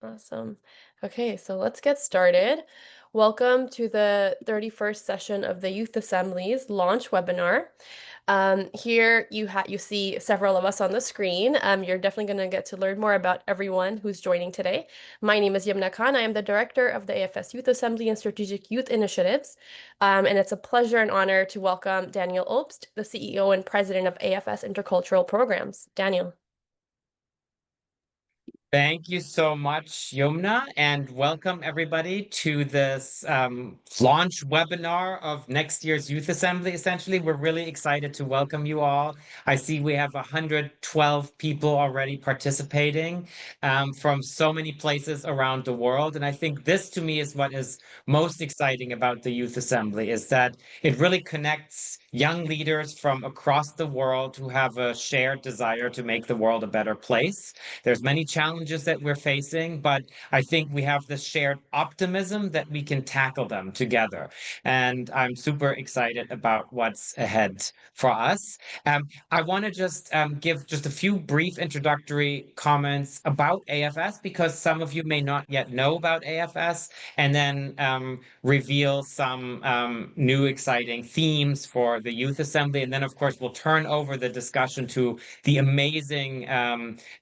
Awesome. Okay, so let's get started. Welcome to the 31st session of the Youth Assembly's launch webinar. Here you see several of us on the screen. You're definitely going to get to learn more about everyone who's joining today. My name is Yumna Khan. I am the director of the AFS Youth Assembly and Strategic Youth Initiatives. And it's a pleasure and honor to welcome Daniel Obst, the CEO and president of AFS Intercultural Programs. Daniel. Thank you so much, Yumna, and welcome everybody to this launch webinar of next year's Youth Assembly. Essentially, we're really excited to welcome you all. I see we have 112 people already participating from so many places around the world. And I think this, to me, is what is most exciting about the Youth Assembly, is that it really connects young leaders from across the world who have a shared desire to make the world a better place. There's many challenges that we're facing, but I think we have this shared optimism that we can tackle them together. And I'm super excited about what's ahead for us. I want to just give just a few brief introductory comments about AFS because some of you may not yet know about AFS, and then reveal some new exciting themes for the Youth Assembly. And then, of course, we'll turn over the discussion to the amazing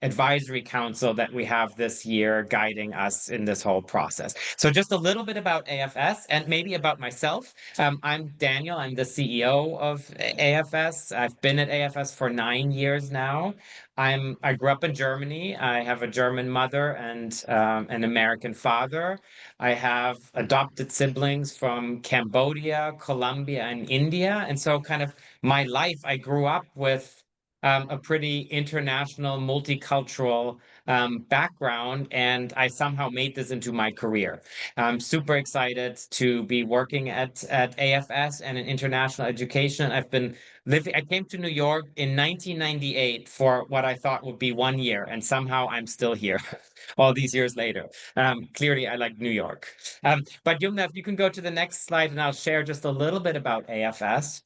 advisory council that we have this year guiding us in this whole process. So just a little bit about AFS and maybe about myself. I'm Daniel. I'm the CEO of AFS. I've been at AFS for 9 years now. I grew up in Germany. I have a German mother and an American father. I have adopted siblings from Cambodia, Colombia, and India. And so kind of my life, I grew up with a pretty international, multicultural background, and I somehow made this into my career. I'm super excited to be working at AFS and in international education. I came to New York in 1998 for what I thought would be 1 year, and somehow I'm still here all these years later. Clearly, I like New York. But Yumna, if you can go to the next slide, and I'll share just a little bit about AFS.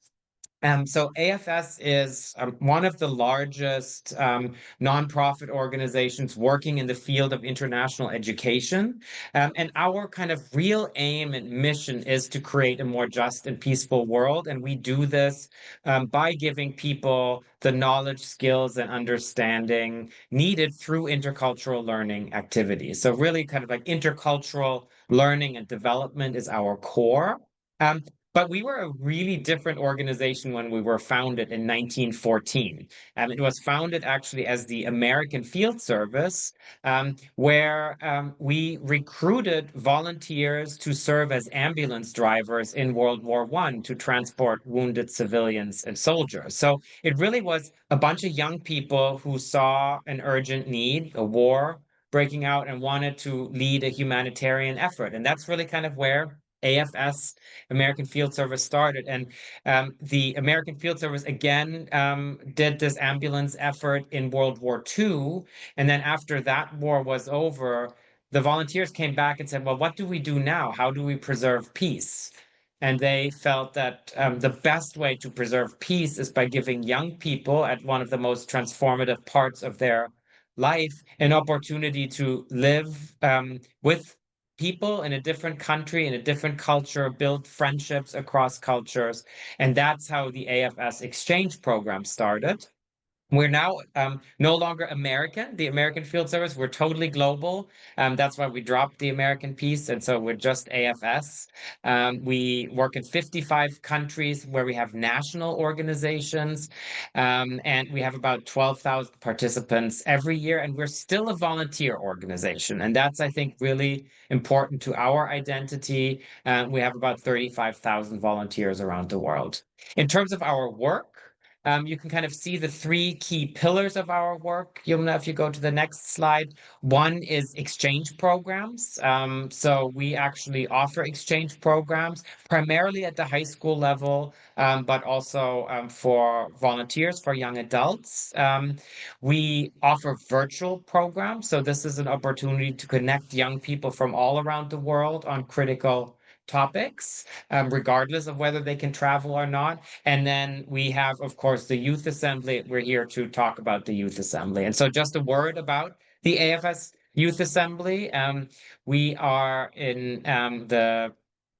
So AFS is one of the largest nonprofit organizations working in the field of international education. And our kind of real aim and mission is to create a more just and peaceful world. And we do this by giving people the knowledge, skills, and understanding needed through intercultural learning activities. So really kind of like intercultural learning and development is our core. Um, but we were a really different organization when we were founded in 1914. It was founded actually as the American Field Service, where we recruited volunteers to serve as ambulance drivers in World War I to transport wounded civilians and soldiers. So it really was a bunch of young people who saw an urgent need, a war breaking out, and wanted to lead a humanitarian effort. And that's really kind of where AFS, American Field Service, started. And the American Field Service again did this ambulance effort in World War II. And then after that war was over, the volunteers came back and said, well, what do we do now? How do we preserve peace? And they felt that the best way to preserve peace is by giving young people at one of the most transformative parts of their life an opportunity to live with people in a different country, in a different culture, build friendships across cultures. And that's how the AFS exchange program started. We're now no longer American, the American Field Service. We're totally global. That's why we dropped the American piece. And so we're just AFS. We work in 55 countries where we have national organizations. And we have about 12,000 participants every year. And we're still a volunteer organization. And that's, I think, really important to our identity. We have about 35,000 volunteers around the world. In terms of our work, you can kind of see the three key pillars of our work. Yumna, if you go to the next slide, one is exchange programs. So we actually offer exchange programs primarily at the high school level, but also for volunteers, for young adults. We offer virtual programs. So this is an opportunity to connect young people from all around the world on critical topics, regardless of whether they can travel or not. And then we have, of course, the Youth Assembly. We're here to talk about the Youth Assembly. And so just a word about the AFS Youth Assembly. We are in the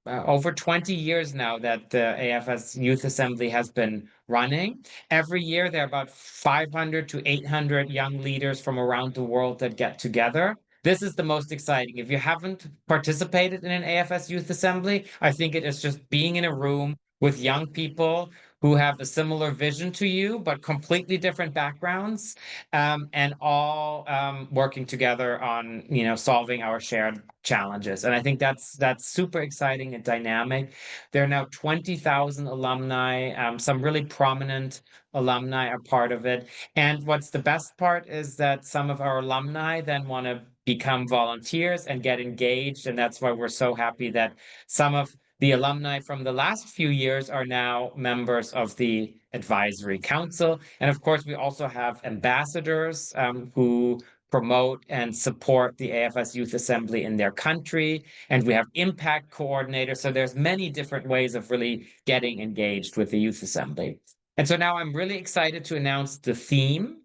over 20 years now that the AFS Youth Assembly has been running. Every year, there are about 500 to 800 young leaders from around the world that get together. This is the most exciting. If you haven't participated in an AFS Youth Assembly, I think it is just being in a room with young people who have a similar vision to you, but completely different backgrounds, and all working together on solving our shared challenges. And I think that's super exciting and dynamic. There are now 20,000 alumni. Some really prominent alumni are part of it. And what's the best part is that some of our alumni then want to become volunteers and get engaged. And that's why we're so happy that some of the alumni from the last few years are now members of the advisory council. And of course, we also have ambassadors who promote and support the AFS Youth Assembly in their country. And we have impact coordinators. So there's many different ways of really getting engaged with the Youth Assembly. And so now I'm really excited to announce the theme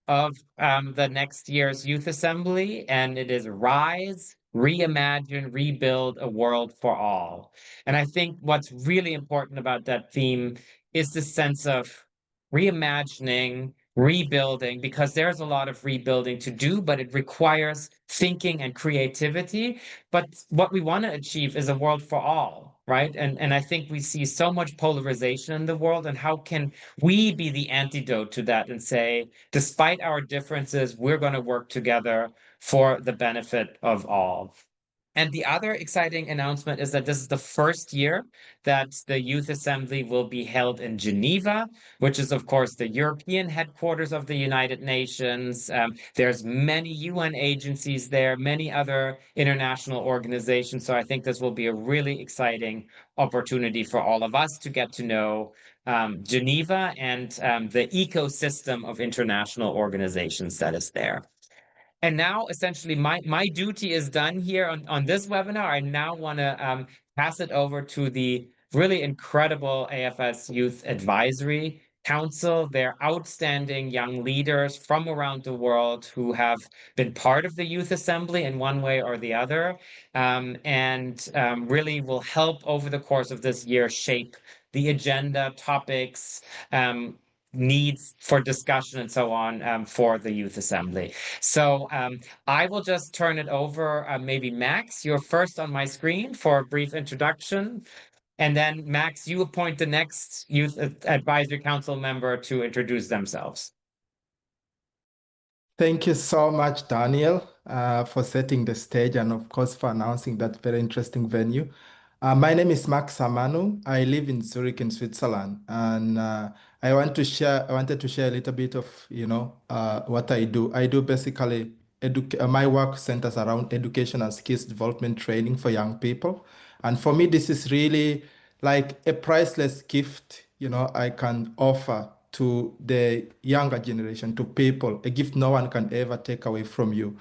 of the next year's Youth Assembly, and it is Rise, Reimagine, Rebuild a World for All. And I think what's really important about that theme is the sense of reimagining, rebuilding, because there's a lot of rebuilding to do, but it requires thinking and creativity. But what we want to achieve is a world for all, right? And I think we see so much polarization in the world, and how can we be the antidote to that and say, despite our differences, we're going to work together for the benefit of all. And the other exciting announcement is that this is the first year that the Youth Assembly will be held in Geneva, which is, of course, the European headquarters of the United Nations. There's many UN agencies there, many other international organizations. So I think this will be a really exciting opportunity for all of us to get to know Geneva and the ecosystem of international organizations that is there. And now essentially my duty is done here on this webinar. I now want to pass it over to the really incredible AFS Youth Advisory Council. They're outstanding young leaders from around the world who have been part of the Youth Assembly in one way or the other, and really will help over the course of this year shape the agenda, topics, needs for discussion, and so on, for the Youth Assembly. So I will just turn it over. Maybe Max, you're first on my screen for a brief introduction. And then Max, you appoint the next Youth Advisory Council member to introduce themselves. Thank you so much, Daniel, for setting the stage and, of course, for announcing that very interesting venue. My name is Max Amanu. I live in Zurich in Switzerland, and I wanted to share a little bit of, what I do. I do basically my work centers around education and skills development training for young people. And for me, this is really like a priceless gift, I can offer to the younger generation, to people, a gift no one can ever take away from you.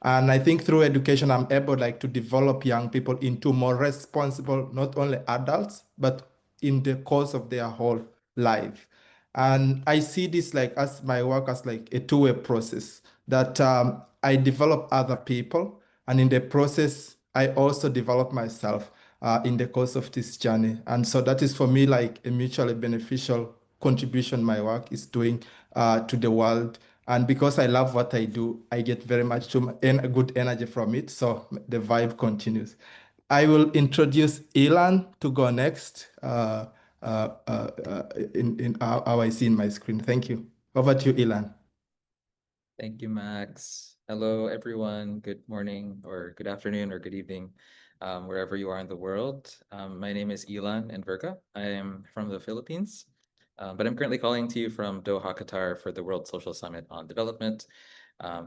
And I think through education, I'm able to develop young people into more responsible, not only adults, but in the course of their whole life. And I see this as my work as a two-way process that I develop other people, and in the process, I also develop myself in the course of this journey. And so that is for me a mutually beneficial contribution my work is doing to the world. And because I love what I do, I get very much good energy from it. So the vibe continues. I will introduce Ilan to go next in how I see in my screen. Thank you. Over to you, Ilan. Thank you, Max. Hello, everyone. Good morning or good afternoon or good evening, wherever you are in the world. My name is Ilan Enverga. I am from the Philippines, but I'm currently calling to you from Doha, Qatar for the World Social Summit on Development.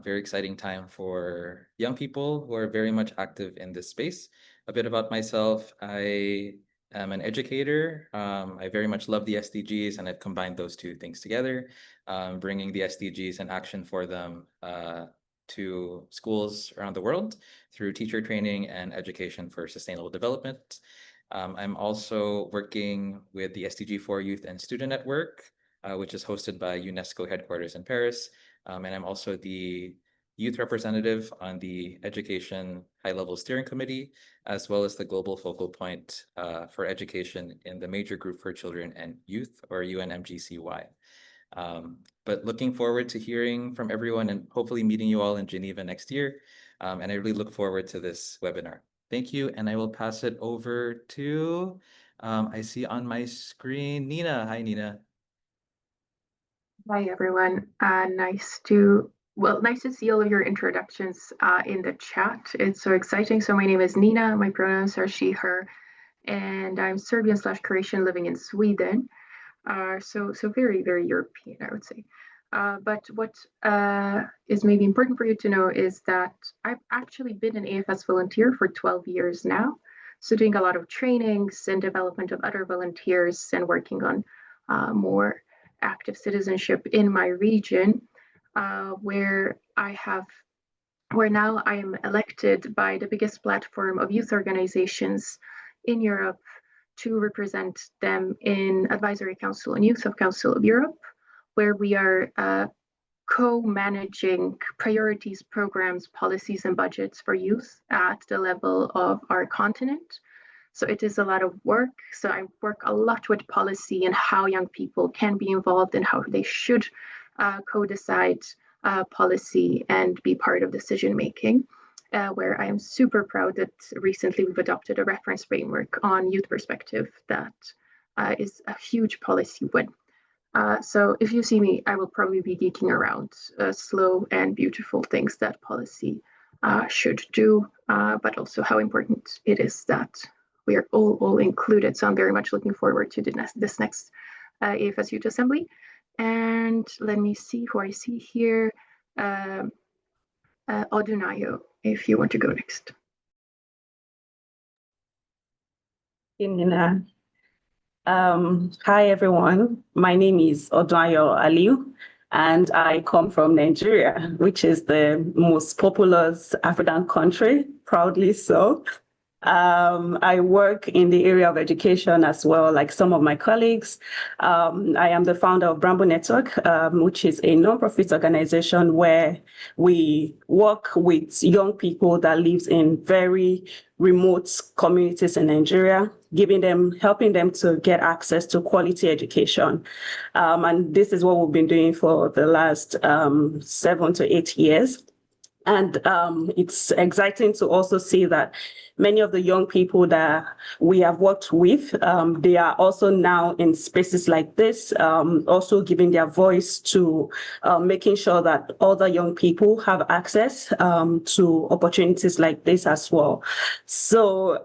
Very exciting time for young people who are very much active in this space. A bit about myself, I am an educator. I very much love the SDGs, and I've combined those two things together, bringing the SDGs and action for them to schools around the world through teacher training and education for sustainable development. I'm also working with the SDG 4 Youth and Student Network, which is hosted by UNESCO headquarters in Paris. And I'm also the youth representative on the Education High-Level Steering Committee, as well as the global focal point for education in the Major Group for Children and Youth, or UNMGCY. But looking forward to hearing from everyone and hopefully meeting you all in Geneva next year. And I really look forward to this webinar. Thank you, and I will pass it over to, I see on my screen, Nina. Hi, Nina. Hi, everyone. Nice to see all of your introductions in the chat. It's so exciting. So my name is Nina. My pronouns are she, her, and I'm Serbian/Croatian living in Sweden. So very, very European, I would say. But what is maybe important for you to know is that I've actually been an AFS volunteer for 12 years now. So doing a lot of trainings and development of other volunteers and working on more active citizenship in my region, where now I am elected by the biggest platform of youth organizations in Europe to represent them in Advisory Council and Youth of Council of Europe, where we are co-managing priorities, programs, policies, and budgets for youth at the level of our continent. So it is a lot of work. So I work a lot with policy and how young people can be involved and how they should co-decide policy and be part of decision making. Where I am super proud that recently we've adopted a reference framework on youth perspective that is a huge policy win. So if you see me, I will probably be geeking around slow and beautiful things that policy should do, but also how important it is that we are all included. So I'm very much looking forward to this next AFS Youth Assembly. And let me see who I see here. Odunayo, if you want to go next. Hi, everyone. My name is Odunayo Aliu, and I come from Nigeria, which is the most populous African country, proudly so. I work in the area of education as well, like some of my colleagues. I am the founder of Bramble Network, which is a non-profit organization where we work with young people that live in very remote communities in Nigeria, helping them to get access to quality education. And this is what we've been doing for the last 7 to 8 years. And it's exciting to also see that many of the young people that we have worked with, they are also now in spaces like this, also giving their voice to making sure that other young people have access to opportunities like this as well. So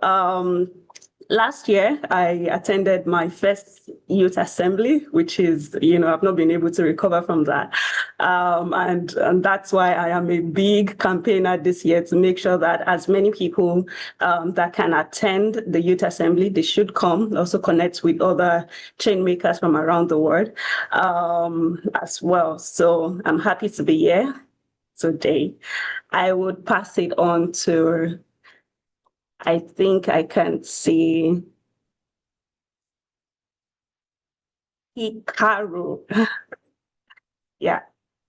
last year, I attended my first youth assembly, which is, I've not been able to recover from that. And that's why I am a big campaigner this year to make sure that as many people that can attend the youth assembly, they should come, also connect with other change makers from around the world as well. So I'm happy to be here today. I would pass it on to, I think I can see Hikaru. Yeah.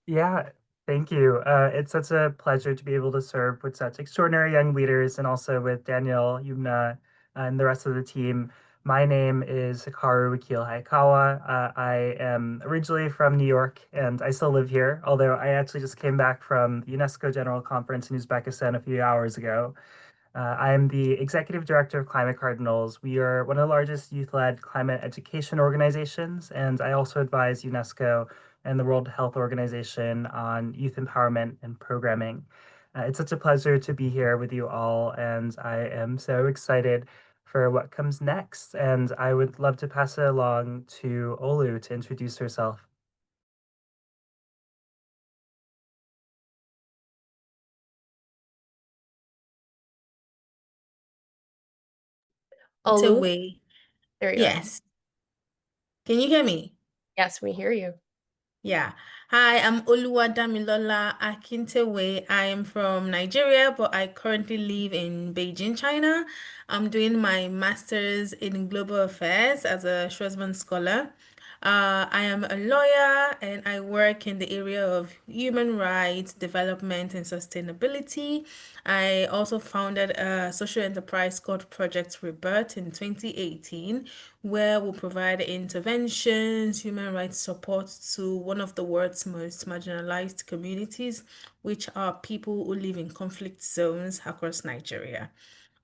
Yeah, thank you. It's such a pleasure to be able to serve with such extraordinary young leaders and also with Daniel, Yumna, and the rest of the team. My name is Hikaru Wakil Hayakawa. I am originally from New York and I still live here, although I actually just came back from the UNESCO General Conference in Uzbekistan a few hours ago. I am the executive director of Climate Cardinals. We are one of the largest youth-led climate education organizations, and I also advise UNESCO and the World Health Organization on youth empowerment and programming. It's such a pleasure to be here with you all, and I am so excited for what comes next. And I would love to pass it along to Olu to introduce herself. Olu, Away. there you are. Yes. Can you hear me? Yes, we hear you. Yeah. Hi, I'm Oluwadamilola Akintewe. I am from Nigeria, but I currently live in Beijing, China. I'm doing my master's in global affairs as a Schwarzman scholar. I am a lawyer and I work in the area of human rights, development, and sustainability. I also founded a social enterprise called Project Rebirth in 2018, where we provide interventions, human rights support to one of the world's most marginalized communities, which are people who live in conflict zones across Nigeria.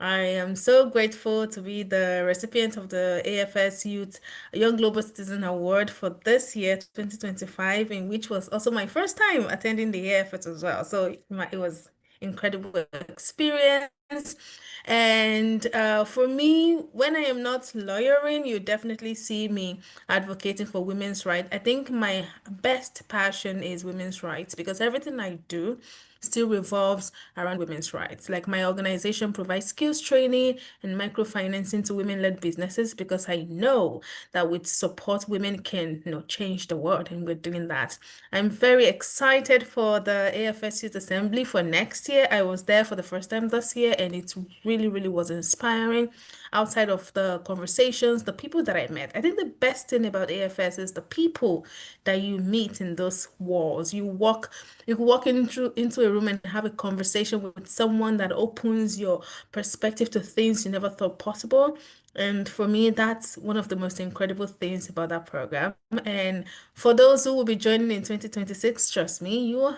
I am so grateful to be the recipient of the AFS Youth Young Global Citizen Award for this year, 2025, in which was also my first time attending the AFS as well. So it was incredible experience. And for me, when I am not lawyering, you definitely see me advocating for women's rights. I think my best passion is women's rights because everything I do still revolves around women's rights. Like my organization provides skills training and microfinancing to women-led businesses because I know that with support, women can, change the world, and we're doing that. I'm very excited for the AFS Youth Assembly for next year. I was there for the first time this year, and it really, really was inspiring. Outside of the conversations, the people that I met. I think the best thing about AFS is the people that you meet in those walls. You walk into a room and have a conversation with someone that opens your perspective to things you never thought possible. And for me, that's one of the most incredible things about that program. And for those who will be joining in 2026, trust me, you will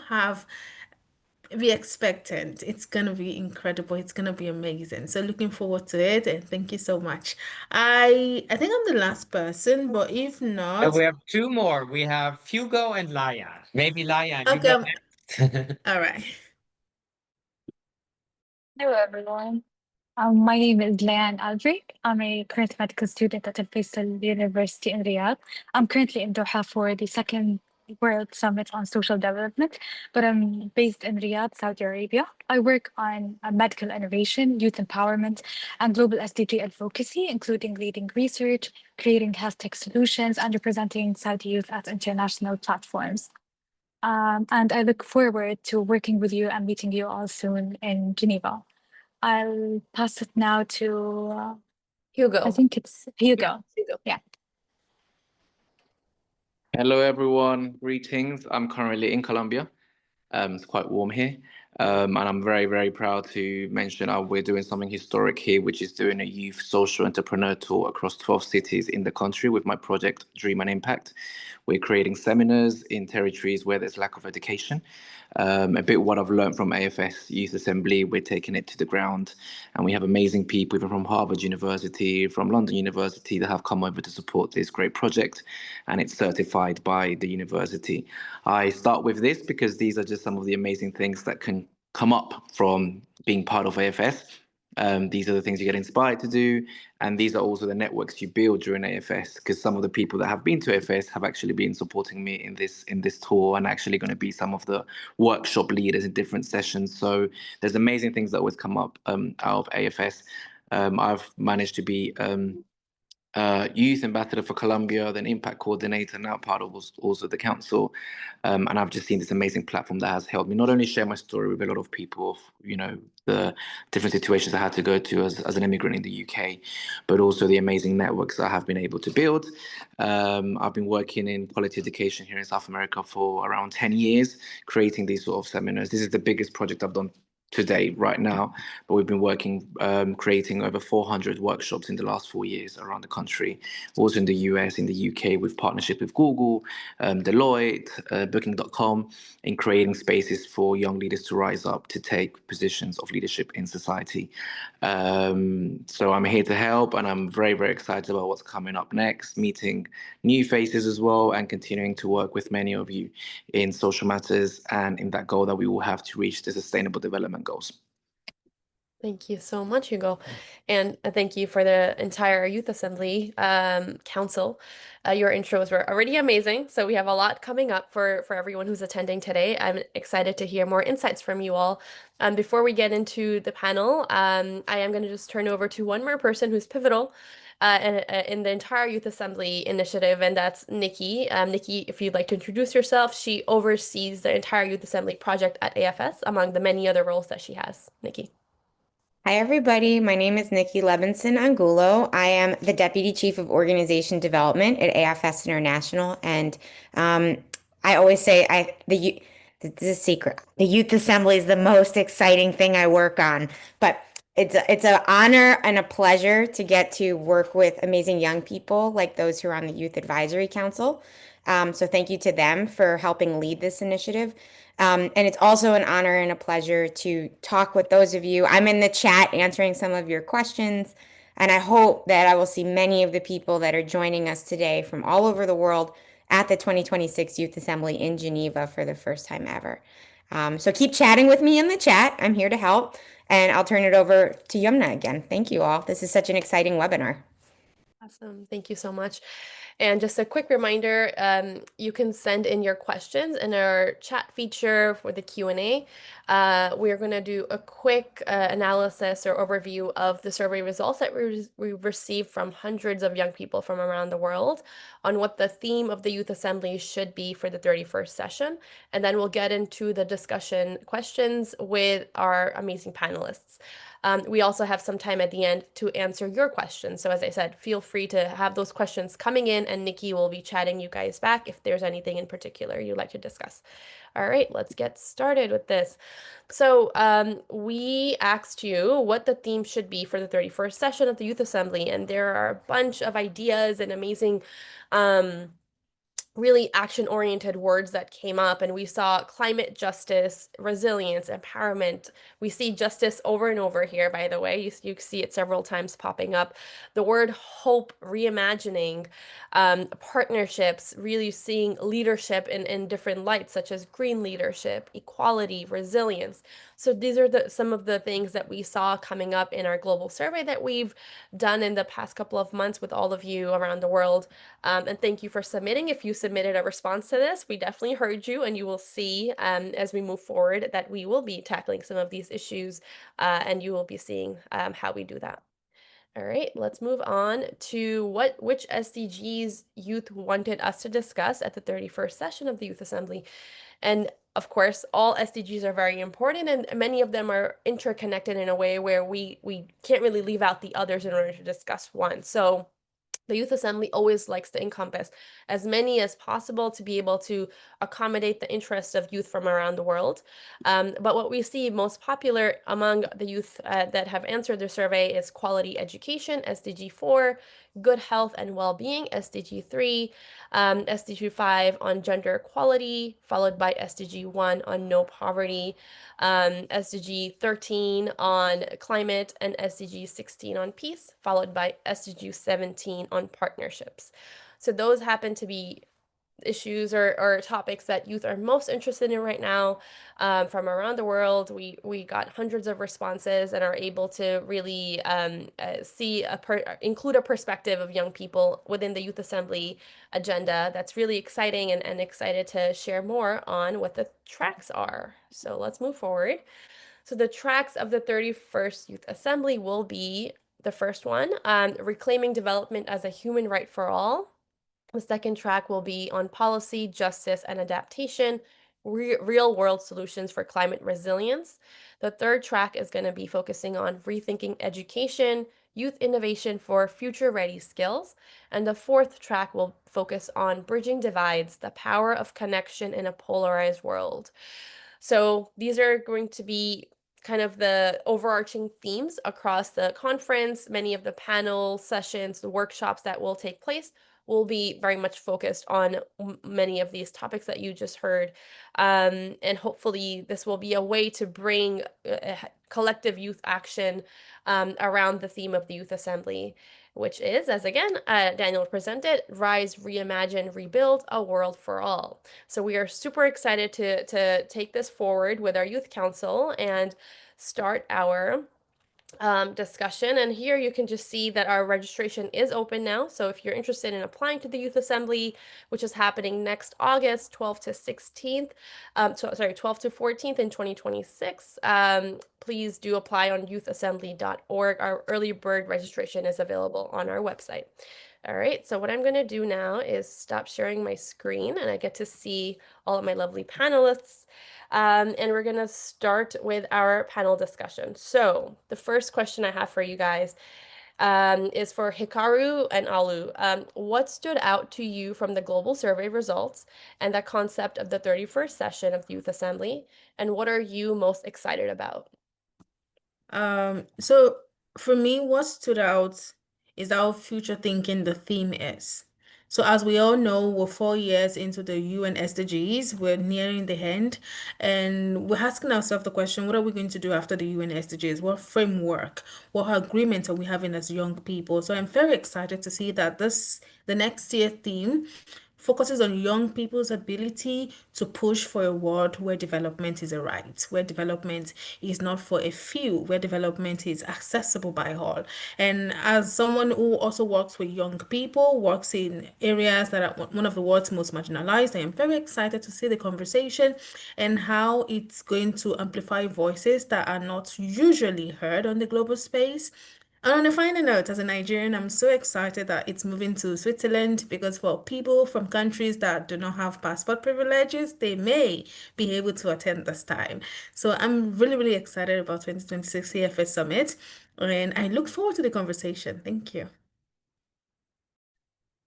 be expectant. It's gonna be incredible. It's gonna be amazing. So looking forward to it, and thank you so much. I think I'm the last person, but if And not, we have two more. We have Hugo and Layan. Maybe Layan, you okay, go next. all right. Hello, everyone. My name is Leanne Aldrich. I'm a current medical student at Al Faisal University in Riyadh. I'm currently in Doha for the second World Summit on Social Development, but I'm based in Riyadh, Saudi Arabia. I work on medical innovation, youth empowerment, and global SDG advocacy, including leading research, creating health tech solutions, and representing Saudi youth at international platforms. And I look forward to working with you and meeting you all soon in Geneva. I'll pass it now to, I Hugo. think it's Hugo. Hugo. Yeah. Hello, everyone. Greetings. I'm currently in Colombia. It's quite warm here. And I'm very, very proud to mention we're doing something historic here, which is doing a youth social entrepreneur tour across 12 cities in the country with my project Dream and Impact. We're creating seminars in territories where there's lack of education. A bit what I've learned from AFS Youth Assembly, we're taking it to the ground, and we have amazing people even from Harvard University, from London University that have come over to support this great project, and it's certified by the university. I start with this because these are just some of the amazing things that can come up from being part of AFS. These are the things you get inspired to do, and these are also the networks you build during AFS, because some of the people that have been to AFS have actually been supporting me in this tour and actually going to be some of the workshop leaders in different sessions. So there's amazing things that always come up out of AFS. I've managed to be youth ambassador for Colombia, then impact coordinator, now part of also the council. And I've just seen this amazing platform that has helped me not only share my story with a lot of people of, the different situations I had to go to as an immigrant in the UK, but also the amazing networks I have been able to build. I've been working in quality education here in South America for around 10 years, creating these sort of seminars. This is the biggest project I've done today, right now, but we've been working, creating over 400 workshops in the last 4 years around the country, also in the US, in the UK, with partnership with Google, Deloitte, Booking.com, in creating spaces for young leaders to rise up to take positions of leadership in society. So I'm here to help, and I'm very, very excited about what's coming up next, meeting new faces as well, and continuing to work with many of you in social matters and in that goal that we will have to reach the sustainable development goals. Thank you so much, Hugo. And thank you for the entire Youth Assembly Council. Your intros were already amazing. So we have a lot coming up for everyone who's attending today. I'm excited to hear more insights from you all. Before we get into the panel, I am going to just turn over to one more person who's pivotal in the entire Youth Assembly initiative, and that's Nikki. Nikki, if you'd like to introduce yourself, she oversees the entire Youth Assembly project at AFS, among the many other roles that she has. Nikki. Hi, everybody. My name is Nikki Levinson Angulo. I am the Deputy Chief of Organization Development at AFS International. And I always say this is a secret. The Youth Assembly is the most exciting thing I work on. But it's an honor and a pleasure to get to work with amazing young people like those who are on the Youth Advisory Council. So thank you to them for helping lead this initiative. And it's also an honor and a pleasure to talk with those of you. I'm in the chat answering some of your questions, and I hope that I will see many of the people that are joining us today from all over the world at the 2026 Youth Assembly in Geneva for the first time ever. So keep chatting with me in the chat. I'm here to help, and I'll turn it over to Yumna again. Thank you all. This is such an exciting webinar. Awesome. Thank you so much. And just a quick reminder, you can send in your questions in our chat feature for the Q&A. We're going to do a quick analysis or overview of the survey results that we've received from hundreds of young people from around the world on what the theme of the Youth Assembly should be for the 31st session. And then we'll get into the discussion questions with our amazing panelists. We also have some time at the end to answer your questions. So as I said, feel free to have those questions coming in, and Nikki will be chatting you guys back if there's anything in particular you'd like to discuss. All right, let's get started with this. So we asked you what the theme should be for the 31st session of the Youth Assembly, and there are a bunch of ideas and amazing really action-oriented words that came up, and we saw climate justice, resilience, empowerment. We see justice over and over here, by the way. You see it several times popping up. The word hope, reimagining, partnerships, really seeing leadership in different lights, such as green leadership, equality, resilience. So these are some of the things that we saw coming up in our global survey that we've done in the past couple of months with all of you around the world. And thank you for submitting. If you submitted a response to this, we definitely heard you, and you will see as we move forward that we will be tackling some of these issues, and you will be seeing how we do that. All right, let's move on to which SDGs youth wanted us to discuss at the 31st session of the Youth Assembly. And of course, all SDGs are very important, and many of them are interconnected in a way where we can't really leave out the others in order to discuss one. So the Youth Assembly always likes to encompass as many as possible to be able to accommodate the interests of youth from around the world. But what we see most popular among the youth that have answered the survey is quality education, SDG 4, good health and well-being, SDG 3, SDG 5 on gender equality, followed by SDG 1 on no poverty, SDG 13 on climate, and SDG 16 on peace, followed by SDG 17 on partnerships. So those happen to be issues or topics that youth are most interested in right now from around the world. We got hundreds of responses and are able to really include a perspective of young people within the Youth Assembly agenda. That's really exciting, and excited to share more on what the tracks are. So let's move forward. So the tracks of the 31st Youth Assembly will be the first one, reclaiming development as a human right for all. The second track will be on policy, justice, and adaptation, real-world solutions for climate resilience. The third track is going to be focusing on rethinking education, youth innovation for future-ready skills. And the fourth track will focus on bridging divides, the power of connection in a polarized world. So these are going to be kind of the overarching themes across the conference. Many of the panel sessions, the workshops that will take place will be very much focused on many of these topics that you just heard. And hopefully this will be a way to bring collective youth action around the theme of the Youth Assembly, which is, as again, Daniel presented, Rise, Reimagine, Rebuild, a World for All. So we are super excited to take this forward with our Youth Council and start our discussion. And here you can just see that our registration is open now. So if you're interested in applying to the Youth Assembly, which is happening next August 12th to 16th, 12th to 14th in 2026, please do apply on youthassembly.org. Our early bird registration is available on our website. All right, so what I'm going to do now is stop sharing my screen and I get to see all of my lovely panelists. And we're going to start with our panel discussion. So the first question I have for you guys is for Hikaru and Alu. What stood out to you from the global survey results and the concept of the 31st session of Youth Assembly? And what are you most excited about? So for me, what stood out is how future thinking the theme is. So as we all know, we're 4 years into the UN SDGs, we're nearing the end, and we're asking ourselves the question, what are we going to do after the UN SDGs? What framework, what agreements are we having as young people? So I'm very excited to see that the next year theme focuses on young people's ability to push for a world where development is a right, where development is not for a few, where development is accessible by all. And as someone who also works with young people, works in areas that are one of the world's most marginalized, I am very excited to see the conversation and how it's going to amplify voices that are not usually heard on the global space. And on a final note, as a Nigerian, I'm so excited that it's moving to Switzerland because for people from countries that do not have passport privileges, they may be able to attend this time. So I'm really, really excited about 2026 AFS Summit, and I look forward to the conversation. Thank you.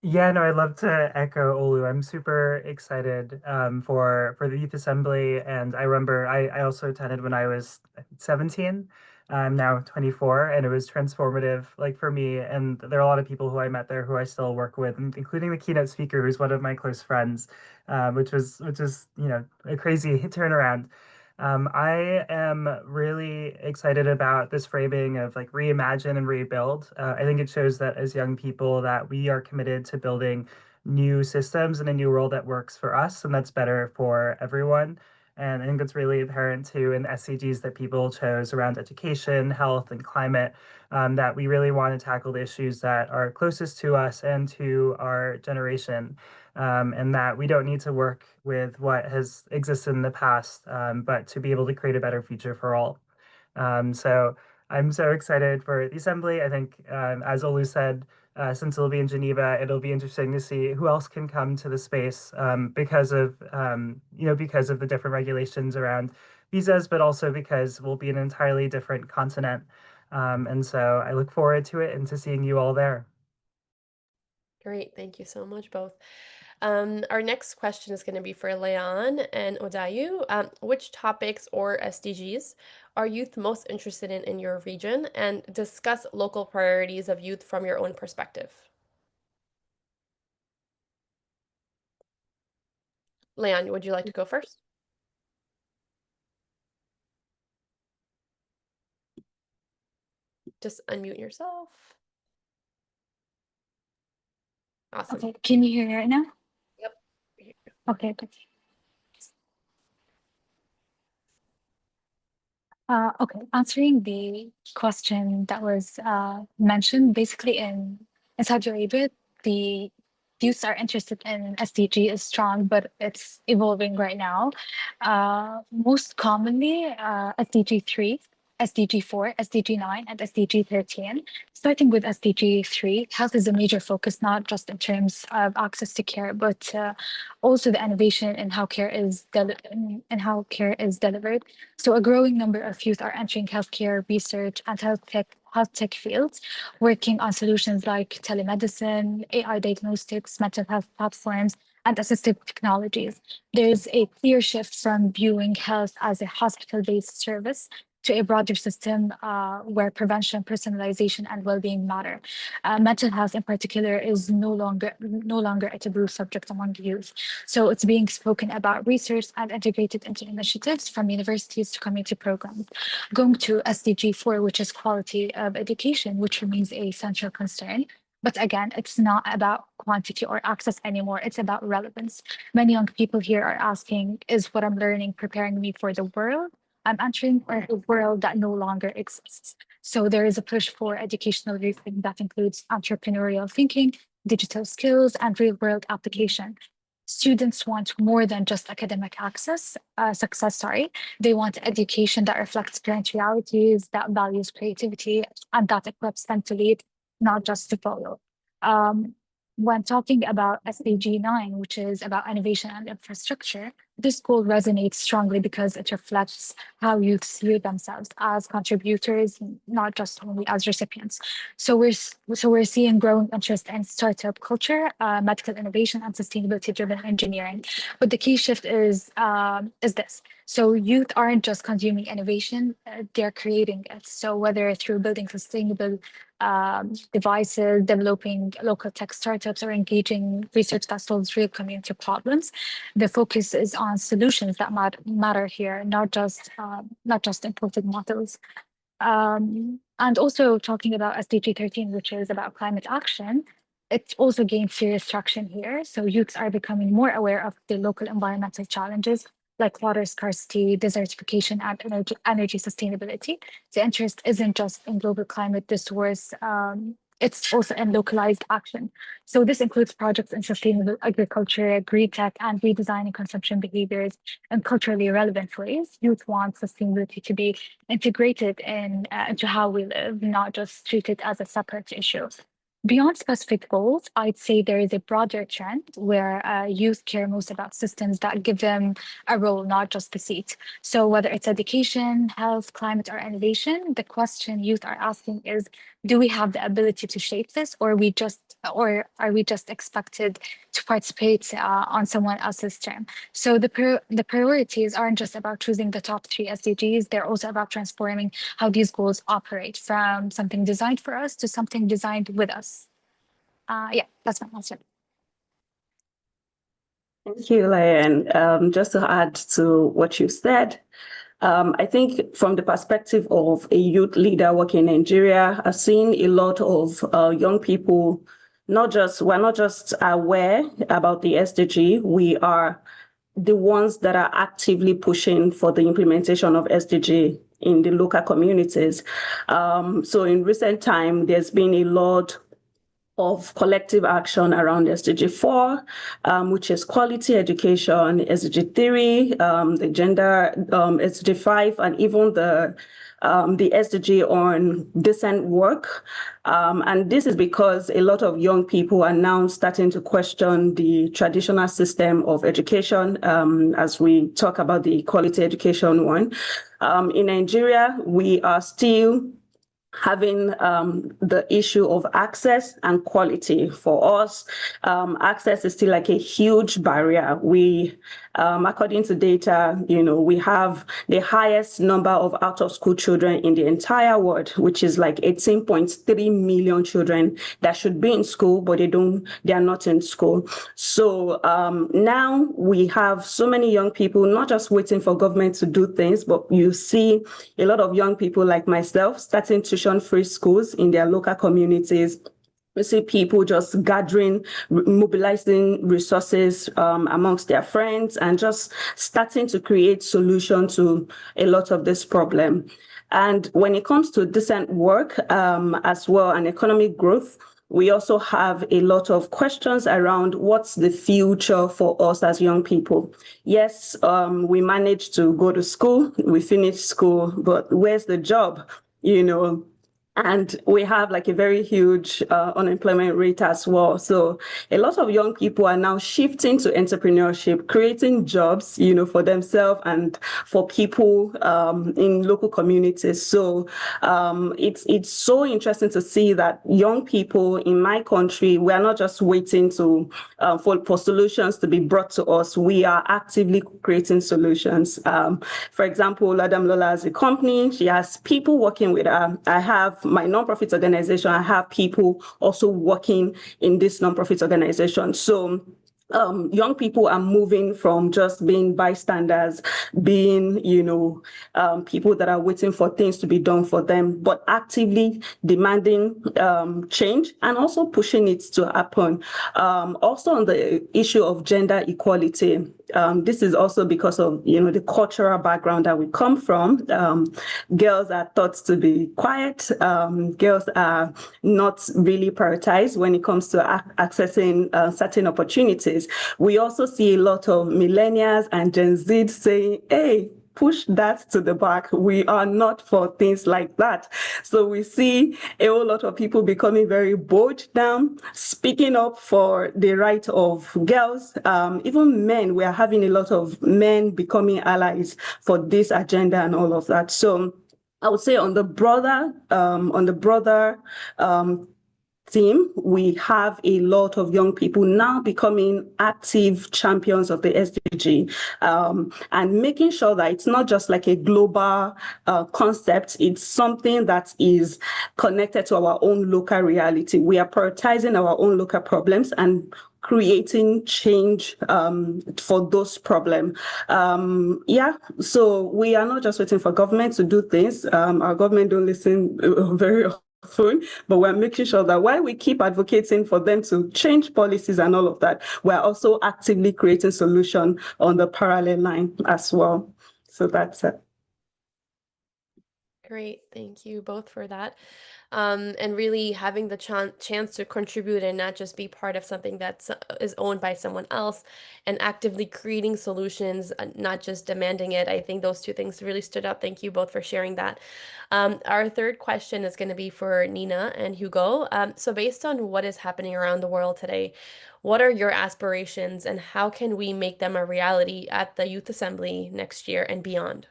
Yeah, no, I'd love to echo Olu. I'm super excited for the Youth Assembly, and I remember I also attended when I was 17. I'm now 24, and it was transformative, like for me. And there are a lot of people who I met there who I still work with, including the keynote speaker, who's one of my close friends, which is a crazy turnaround. I am really excited about this framing of like reimagine and rebuild. I think it shows that as young people that we are committed to building new systems and a new world that works for us and that's better for everyone. And I think it's really apparent too in the SDGs that people chose around education, health, and climate, that we really want to tackle the issues that are closest to us and to our generation, and that we don't need to work with what has existed in the past, but to be able to create a better future for all. So I'm so excited for the assembly. I think, as Olu said, since it'll be in Geneva, it'll be interesting to see who else can come to the space, because of because of the different regulations around visas, but also because we'll be an entirely different continent. And so I look forward to it and to seeing you all there. Great, thank you so much, both. Our next question is going to be for Leon and Odayu. Which topics or SDGs are youth most interested in your region? And discuss local priorities of youth from your own perspective. Leon, would you like to go first? Just unmute yourself. Awesome. Okay, can you hear me right now? Yep. Okay, good. Okay, answering the question that was mentioned, basically in Saudi Arabia, the youths are interested in SDG is strong, but it's evolving right now. Most commonly, SDG 3, SDG 4, SDG 9, and SDG 13. Starting with SDG 3, health is a major focus, not just in terms of access to care, but also the innovation in how care is delivered. So a growing number of youth are entering healthcare research and health tech fields, working on solutions like telemedicine, AI diagnostics, mental health platforms, and assistive technologies. There's a clear shift from viewing health as a hospital-based service to a broader system where prevention, personalization, and well-being matter. Mental health, in particular, is no longer a taboo subject among youth. So it's being spoken about research and integrated into initiatives from universities to community programs. Going to SDG 4, which is quality of education, which remains a central concern. But again, it's not about quantity or access anymore. It's about relevance. Many young people here are asking, is what I'm learning preparing me for the world I'm entering or a world that no longer exists? So there is a push for educational rethink that includes entrepreneurial thinking, digital skills, and real-world application. Students want more than just academic success. They want education that reflects current realities, that values creativity, and that equips them to lead, not just to follow. when talking about SDG 9, which is about innovation and infrastructure, this goal resonates strongly because it reflects how youth see themselves as contributors, not just only as recipients. So we're seeing growing interest in startup culture, medical innovation, and sustainability-driven engineering. But the key shift is this. So youth aren't just consuming innovation, they're creating it. So whether through building sustainable devices, developing local tech startups, or engaging research that solves real community problems, the focus is on solutions that matter here, not just imported models. And also talking about SDG 13, which is about climate action, it's also gained serious traction here. So youths are becoming more aware of the local environmental challenges like water scarcity, desertification, and energy sustainability. The interest isn't just in global climate discourse, it's also in localized action. So this includes projects in sustainable agriculture, green tech, and redesigning consumption behaviors in culturally relevant ways. Youth want sustainability to be integrated into how we live, not just treated as a separate issue. Beyond specific goals, I'd say there is a broader trend where youth care most about systems that give them a role, not just the seat. So whether it's education, health, climate, or innovation, the question youth are asking is, do we have the ability to shape this, or are we just expected to participate on someone else's term? So the priorities aren't just about choosing the top 3 SDGs, they're also about transforming how these goals operate from something designed for us to something designed with us. Yeah, that's my answer. Thank you, Layan. Just to add to what you said, I think from the perspective of a youth leader working in Nigeria, I've seen a lot of young people, we're not just aware about the SDG, we are the ones that are actively pushing for the implementation of SDG in the local communities. So in recent time, there's been a lot of collective action around SDG 4, which is quality education, SDG 3, the gender, SDG 5, and even the SDG on decent work. And this is because a lot of young people are now starting to question the traditional system of education as we talk about the quality education one. In Nigeria, we are still having the issue of access and quality. For us, access is still like a huge barrier. We, according to data, we have the highest number of out-of-school children in the entire world, which is like 18.3 million children that should be in school, but they are not in school. So now we have so many young people, not just waiting for government to do things, but you see a lot of young people like myself starting tuition-free schools in their local communities. We see people just gathering, mobilizing resources amongst their friends and just starting to create solutions to a lot of this problem. And when it comes to decent work as well and economic growth, we also have a lot of questions around what's the future for us as young people. Yes, we managed to go to school, we finished school, but where's the job? And we have like a very huge unemployment rate as well. So a lot of young people are now shifting to entrepreneurship, creating jobs, for themselves and for people in local communities. So it's so interesting to see that young people in my country, we are not just waiting to for solutions to be brought to us. We are actively creating solutions. For example, Adam Lola has a company. She has people working with her. I have my nonprofit organization, I have people also working in this nonprofit organization. So young people are moving from just being bystanders, being, people that are waiting for things to be done for them, but actively demanding change and also pushing it to happen. Also on the issue of gender equality, this is also because of, the cultural background that we come from. Girls are thought to be quiet. Girls are not really prioritized when it comes to accessing certain opportunities. We also see a lot of millennials and Gen Z saying, hey, push that to the back. We are not for things like that. So we see a whole lot of people becoming very bold now, speaking up for the right of girls, even men. We are having a lot of men becoming allies for this agenda and all of that. So I would say on the broader team, we have a lot of young people now becoming active champions of the SDG, and making sure that it's not just like a global concept, it's something that is connected to our own local reality. We are prioritizing our own local problems and creating change for those problems. So we are not just waiting for government to do things. Our government don't listen very often, but we're making sure that while we keep advocating for them to change policies and all of that, we're also actively creating solution on the parallel line as well. So that's it. Great, thank you both for that. And really having the chance to contribute and not just be part of something that is owned by someone else, and actively creating solutions, not just demanding it. I think those two things really stood out. Thank you both for sharing that. Our third question is going to be for Nina and Hugo. So based on what is happening around the world today, what are your aspirations and how can we make them a reality at the Youth Assembly next year and beyond?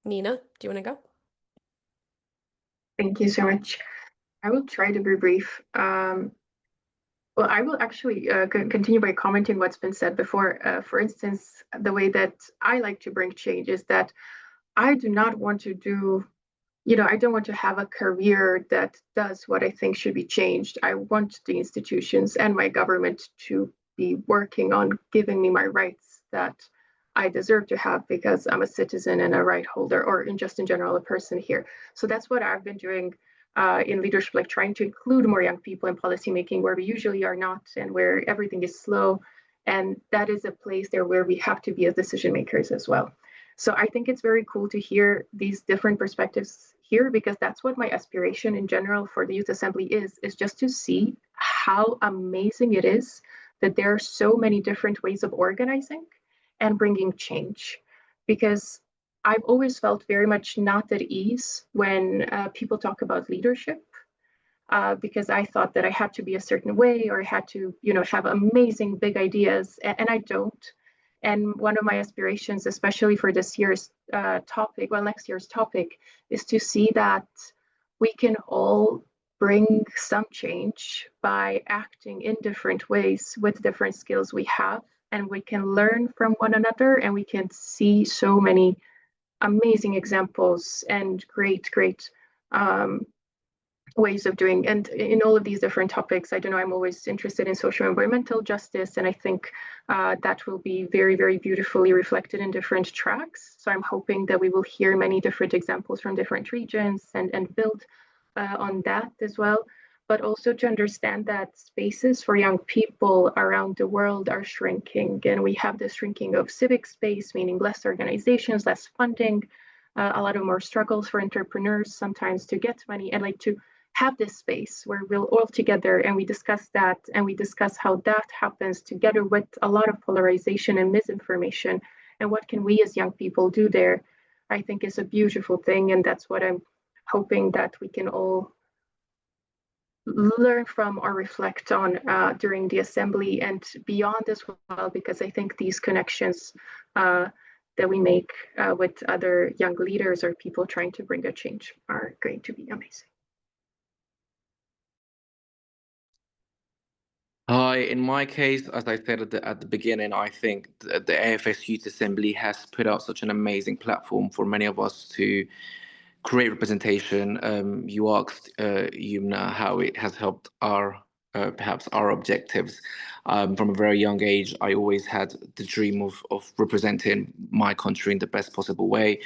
Nina, do you want to go? Thank you so much. I will try to be brief. Well, I will actually continue by commenting what's been said before. For instance, the way that I like to bring change is that I do not want to do, I don't want to have a career that does what I think should be changed. I want the institutions and my government to be working on giving me my rights that I deserve to have because I'm a citizen and a right holder, or just in general, a person here. So that's what I've been doing in leadership, like trying to include more young people in policymaking where we usually are not and where everything is slow. And that is a place there where we have to be as decision makers as well. So I think it's very cool to hear these different perspectives here, because that's what my aspiration in general for the Youth Assembly is just to see how amazing it is that there are so many different ways of organizing and bringing change. Because I've always felt very much not at ease when people talk about leadership, because I thought that I had to be a certain way or I had to, have amazing big ideas, and I don't. And one of my aspirations, especially for this year's next year's topic, is to see that we can all bring some change by acting in different ways with different skills we have, and we can learn from one another, and we can see so many amazing examples and great ways of doing. And in all of these different topics, I don't know, I'm always interested in social and environmental justice, and I think that will be very, very beautifully reflected in different tracks. So I'm hoping that we will hear many different examples from different regions and build on that as well. But also to understand that spaces for young people around the world are shrinking, and we have the shrinking of civic space, meaning less organizations, less funding, a lot of more struggles for entrepreneurs sometimes to get money, and like to have this space where we'll all together and we discuss that, and we discuss how that happens together with a lot of polarization and misinformation, and what can we as young people do there, I think is a beautiful thing. And that's what I'm hoping that we can all learn from or reflect on during the assembly and beyond as well, because I think these connections that we make with other young leaders or people trying to bring a change are going to be amazing. Hi, in my case, as I said at the beginning, I think the AFS Youth Assembly has put out such an amazing platform for many of us to create representation. You asked Yumna how it has helped perhaps our objectives. From a very young age, I always had the dream of representing my country in the best possible way.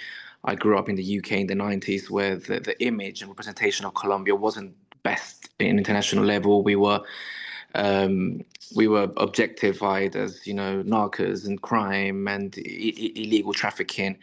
I grew up in the UK in the 90s, where the image and representation of Colombia wasn't best in international level. We were we were objectified as, you know, narcos and crime and illegal trafficking.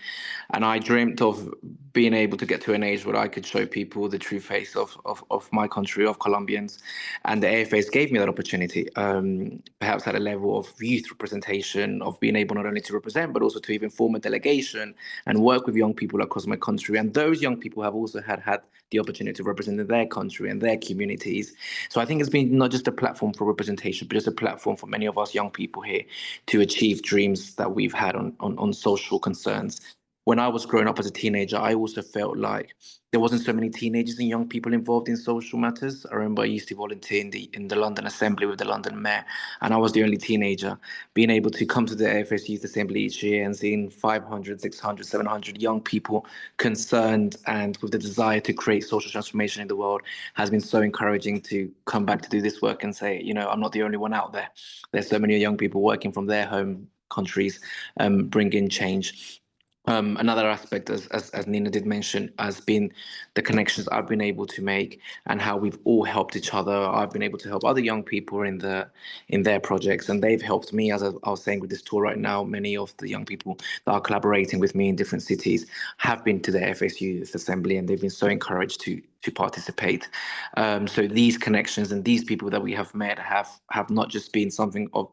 And I dreamt of being able to get to an age where I could show people the true face of my country, of Colombians. And the AFS gave me that opportunity, perhaps at a level of youth representation, of being able not only to represent, but also to even form a delegation and work with young people across my country. And those young people have also had the opportunity to represent their country and their communities. So I think it's been not just a platform for representation, but just a platform for many of us young people here to achieve dreams that we've had on social concerns. When I was growing up as a teenager, I also felt like there wasn't so many teenagers and young people involved in social matters. I remember I used to volunteer in the London Assembly with the London Mayor, and I was the only teenager. Being able to come to the AFS Youth Assembly each year and seeing 500, 600, 700 young people concerned and with the desire to create social transformation in the world has been so encouraging to come back to do this work and say, you know, I'm not the only one out there. There's so many young people working from their home countries, bringing change. Another aspect, as Nina did mention, has been the connections I've been able to make and how we've all helped each other. I've been able to help other young people in their projects, and they've helped me. As I was saying with this tour right now, many of the young people that are collaborating with me in different cities have been to the AFS Youth Assembly, and they've been so encouraged to participate. So these connections and these people that we have met have not just been something of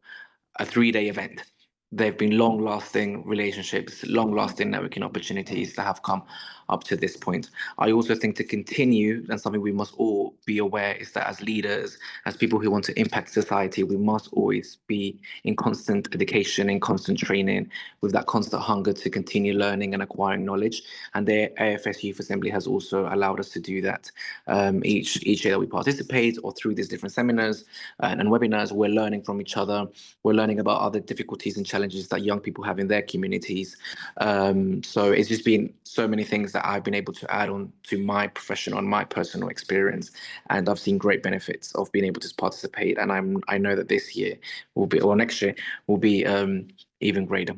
a 3-day event. They've been long-lasting relationships, long-lasting networking opportunities that have come up to this point. I also think to continue, and something we must all be aware is that as leaders, as people who want to impact society, we must always be in constant education, in constant training, with that constant hunger to continue learning and acquiring knowledge. And the AFS Youth Assembly has also allowed us to do that. Each year that we participate, or through these different seminars and webinars, we're learning from each other. We're learning about other difficulties and challenges that young people have in their communities. So it's just been so many things that I've been able to add on to my professional and my personal experience, and I've seen great benefits of being able to participate. And I know that this year will be, or next year will be even greater.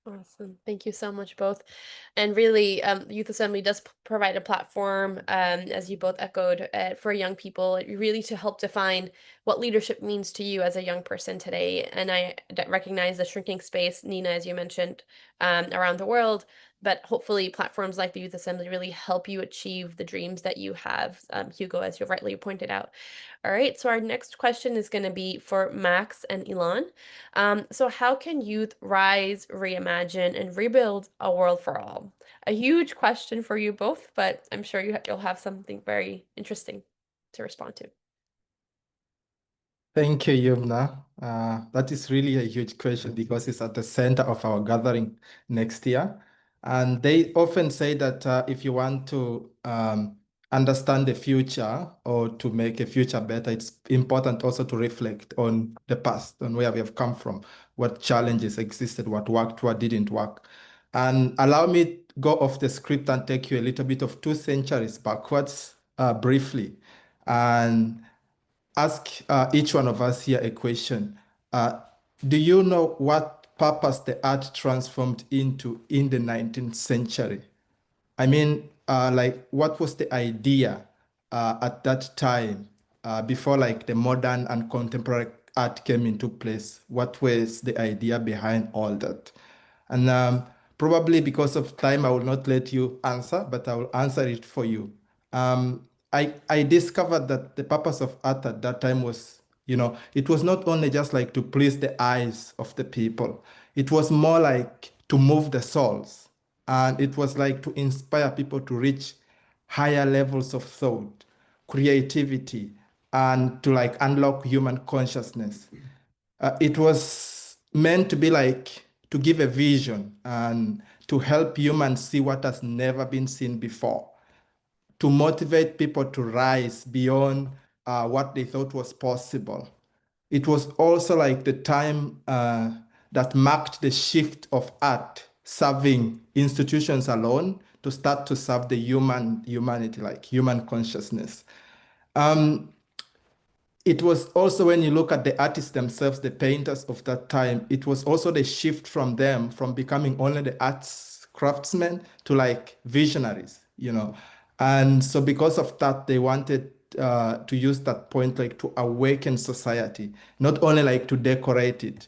Awesome. Thank you so much, both. And really, Youth Assembly does provide a platform, as you both echoed, for young people, really to help define what leadership means to you as a young person today. And I recognize the shrinking space, Nina, as you mentioned, around the world, but hopefully platforms like the Youth Assembly really help you achieve the dreams that you have, Hugo, as you rightly pointed out. All right, so our next question is going to be for Max and Ilan. So how can youth rise, reimagine, and rebuild a world for all? A huge question for you both, but I'm sure you'll have something very interesting to respond to. Thank you, Yumna. That is really a huge question because it's at the center of our gathering next year. And they often say that if you want to understand the future or to make a future better, it's important also to reflect on the past, on where we have come from, what challenges existed, what worked, what didn't work. And allow me go off the script and take you a little bit of 2 centuries backwards briefly. And ask each one of us here a question. Do you know what purpose the art transformed into in the 19th century? I mean, like, what was the idea at that time before like the modern and contemporary art came into place? What was the idea behind all that? And probably because of time, I will not let you answer, but I will answer it for you. I discovered that the purpose of art at that time was, it was not only just like to please the eyes of the people. It was more like to move the souls. And it was like to inspire people to reach higher levels of thought, creativity, and to like unlock human consciousness. It was meant to be like to give a vision and to help humans see what has never been seen before, to motivate people to rise beyond what they thought was possible. It was also like the time that marked the shift of art serving institutions alone to start to serve the humanity, like human consciousness. It was also, when you look at the artists themselves, the painters of that time, it was also the shift from them, from becoming only the arts craftsmen to like visionaries, And so because of that, they wanted to use that point like to awaken society, not only like to decorate it.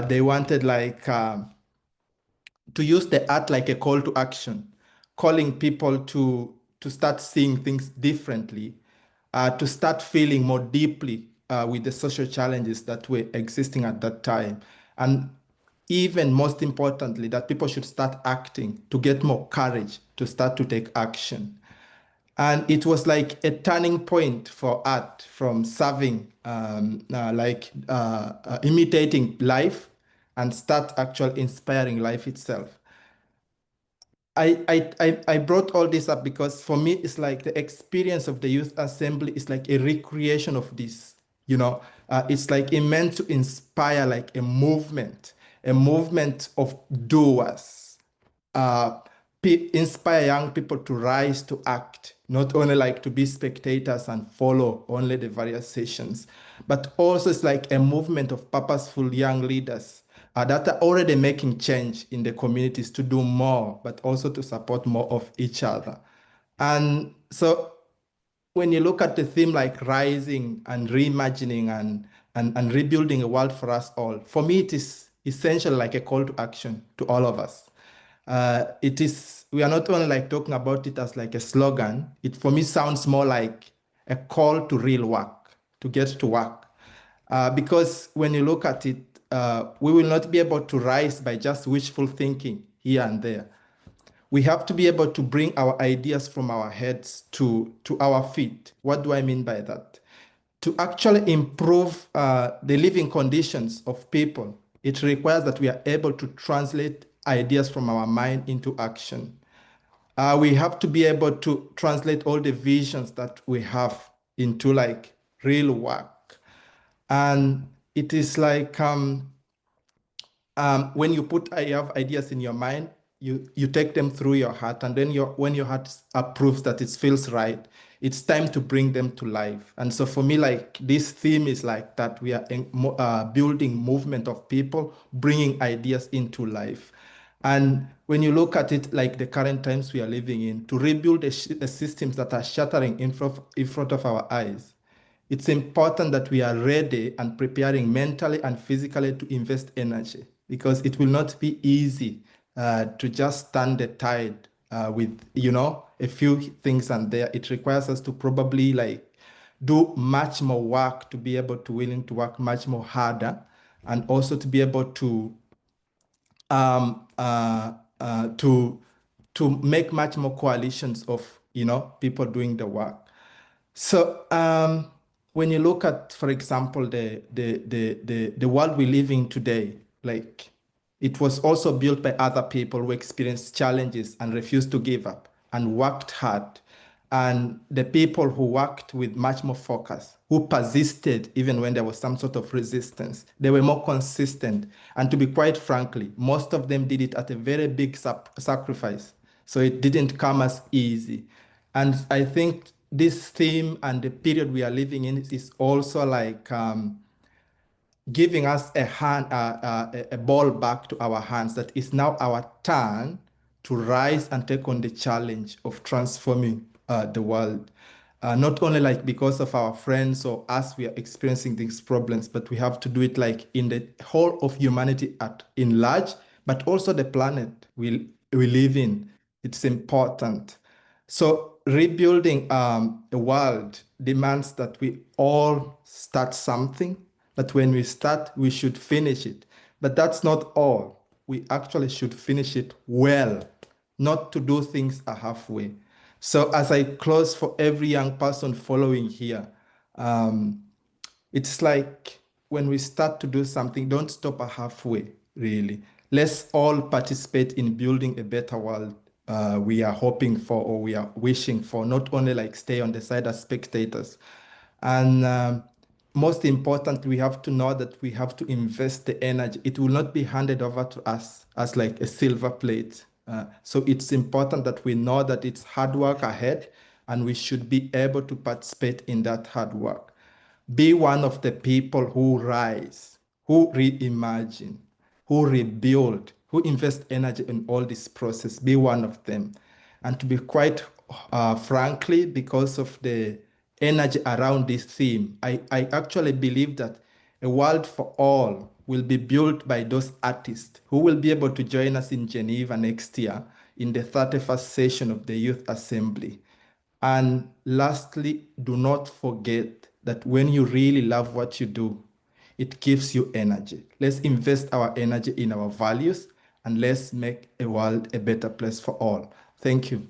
They wanted like to use the art like a call to action, calling people to start seeing things differently, to start feeling more deeply with the social challenges that were existing at that time. And even most importantly, that people should start acting to get more courage to start to take action. And it was like a turning point for art from serving, imitating life and start actually inspiring life itself. I brought all this up because for me, it's like the experience of the Youth Assembly is like a recreation of this, you know. It's like it meant to inspire like a movement of doers, uh, inspire young people to rise to act, not only like to be spectators and follow only the various sessions, but also it's like a movement of purposeful young leaders that are already making change in the communities to do more, but also to support more of each other. And so when you look at the theme like rising and reimagining and rebuilding a world for us all, for me, it is essentially like a call to action to all of us. We are not only like talking about it as like a slogan, it for me sounds more like a call to real work, to get to work. Because when you look at it, we will not be able to rise by just wishful thinking here and there. We have to be able to bring our ideas from our heads to our feet. What do I mean by that? To actually improve the living conditions of people, it requires that we are able to translate ideas from our mind into action. We have to be able to translate all the visions that we have into like real work. And it is like when you have ideas in your mind, you take them through your heart, and then when your heart approves that it feels right, it's time to bring them to life. And so for me, like this theme is like that we are building movement of people, bringing ideas into life. And when you look at it like the current times we are living in, to rebuild the systems that are shattering in front of our eyes, it's important that we are ready and preparing mentally and physically to invest energy, because it will not be easy to just stand the tide with, a few things and there. It requires us to probably like do much more work to be able to willing to work much more harder, and also to be able to um, uh, uh, to make much more coalitions of people doing the work. So when you look at, for example, the world we live in today, like it was also built by other people who experienced challenges and refused to give up and worked hard. And the people who worked with much more focus, who persisted even when there was some sort of resistance, they were more consistent. And to be quite frankly, most of them did it at a very big sacrifice. So it didn't come as easy. And I think this theme and the period we are living in is also like giving us a ball back to our hands, that it's now our turn to rise and take on the challenge of transforming the world. Not only like because of our friends or us, we are experiencing these problems, but we have to do it like in the whole of humanity in large, but also the planet we live in. It's important. So rebuilding the world demands that we all start something, that when we start, we should finish it. But that's not all. We actually should finish it well, not to do things halfway. So as I close, for every young person following here, it's like when we start to do something, don't stop halfway, really. Let's all participate in building a better world we are hoping for, or we are wishing for, not only like stay on the side as spectators. And most important, we have to know that we have to invest the energy. It will not be handed over to us as like a silver plate. So it's important that we know that it's hard work ahead, and we should be able to participate in that hard work. Be one of the people who rise, who reimagine, who rebuild, who invest energy in all this process. Be one of them. And to be quite frankly, because of the energy around this theme. I actually believe that a world for all will be built by those artists who will be able to join us in Geneva next year in the 31st session of the Youth Assembly. And lastly, do not forget that when you really love what you do, it gives you energy. Let's invest our energy in our values and let's make a world a better place for all. Thank you.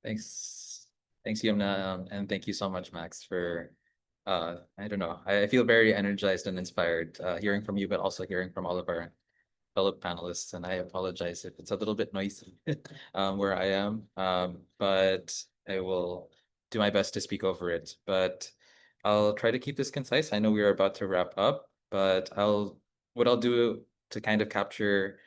Thanks. Thanks, Yumna. And thank you so much, Max, for, I don't know, I feel very energized and inspired hearing from you, but also hearing from all of our fellow panelists. And I apologize if it's a little bit noisy where I am, but I will do my best to speak over it. But I'll try to keep this concise. I know we are about to wrap up, but what I'll do to kind of capture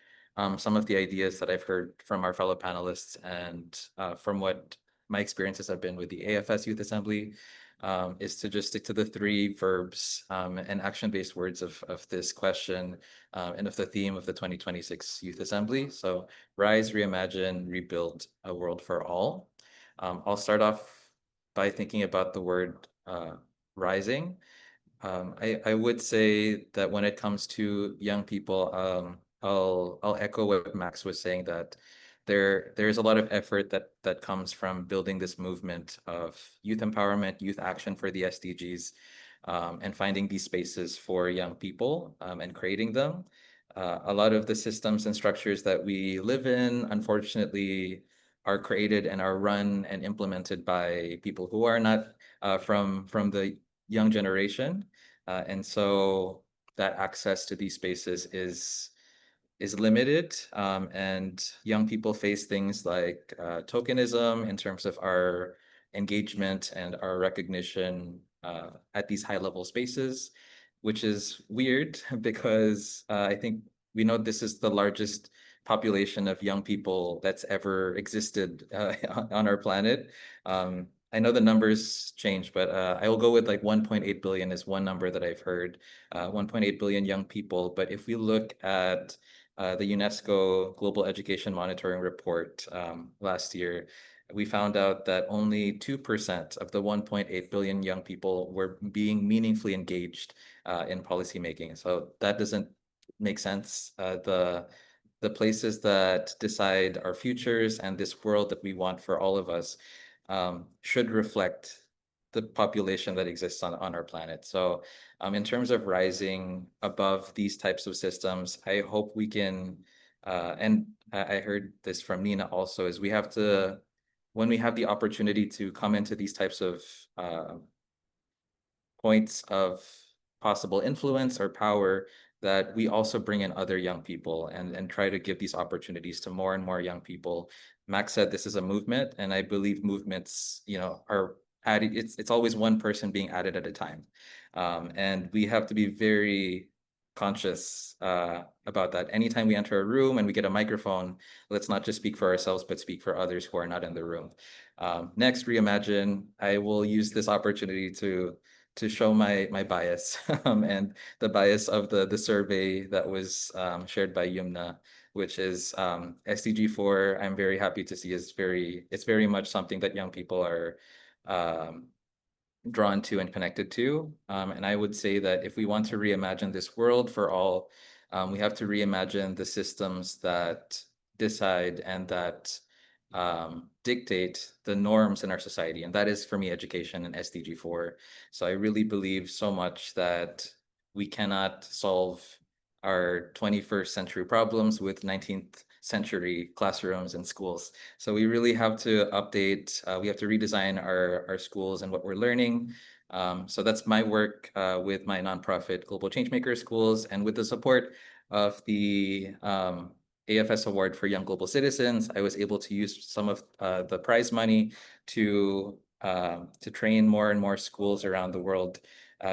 some of the ideas that I've heard from our fellow panelists and from what my experiences have been with the AFS Youth Assembly is to just stick to the three verbs and action-based words of this question and of the theme of the 2026 Youth Assembly. So rise, reimagine, rebuild a world for all. I'll start off by thinking about the word rising. I would say that when it comes to young people, I'll echo what Max was saying, that there's a lot of effort that comes from building this movement of youth empowerment, youth action for the SDGs, and finding these spaces for young people and creating them. A lot of the systems and structures that we live in, unfortunately, are created and are run and implemented by people who are not from the young generation. And so that access to these spaces is limited, and young people face things like tokenism in terms of our engagement and our recognition at these high-level spaces, which is weird because I think we know this is the largest population of young people that's ever existed on our planet. I know the numbers change, but I will go with like 1.8 billion is one number that I've heard, 1.8 billion young people. But if we look at the UNESCO Global Education Monitoring Report last year, we found out that only 2% of the 1.8 billion young people were being meaningfully engaged in policymaking. So that doesn't make sense. The places that decide our futures and this world that we want for all of us should reflect the population that exists on our planet. So in terms of rising above these types of systems, I hope we can, and I heard this from Nina also, is we have to, when we have the opportunity to come into these types of points of possible influence or power, that we also bring in other young people and try to give these opportunities to more and more young people. Max said this is a movement, and I believe movements, are added. It's always one person being added at a time, and we have to be very conscious about that. Anytime we enter a room and we get a microphone, let's not just speak for ourselves, but speak for others who are not in the room. Next, Reimagine. I will use this opportunity to show my bias and the bias of the survey that was shared by Yumna, which is SDG 4. I'm very happy to see it's very much something that young people are drawn to and connected to. And I would say that if we want to reimagine this world for all, we have to reimagine the systems that decide and that dictate the norms in our society. And that is, for me, education and SDG 4. So I really believe so much that we cannot solve our 21st century problems with 19th century classrooms and schools. So we really have to update, we have to redesign our schools and what we're learning. So that's my work with my nonprofit Global Changemaker Schools, and with the support of the AFS Award for Young Global Citizens, I was able to use some of the prize money to train more and more schools around the world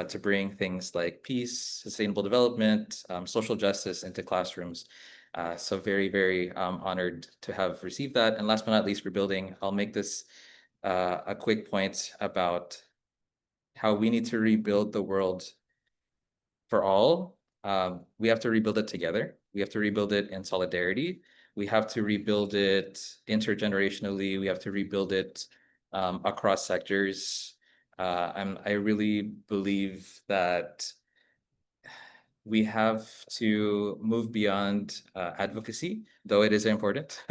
to bring things like peace, sustainable development, social justice into classrooms. So very, very honored to have received that. And last but not least, rebuilding. I'll make this a quick point about how we need to rebuild the world for all. We have to rebuild it together. We have to rebuild it in solidarity. We have to rebuild it intergenerationally. We have to rebuild it across sectors. I really believe that we have to move beyond advocacy, though it is important.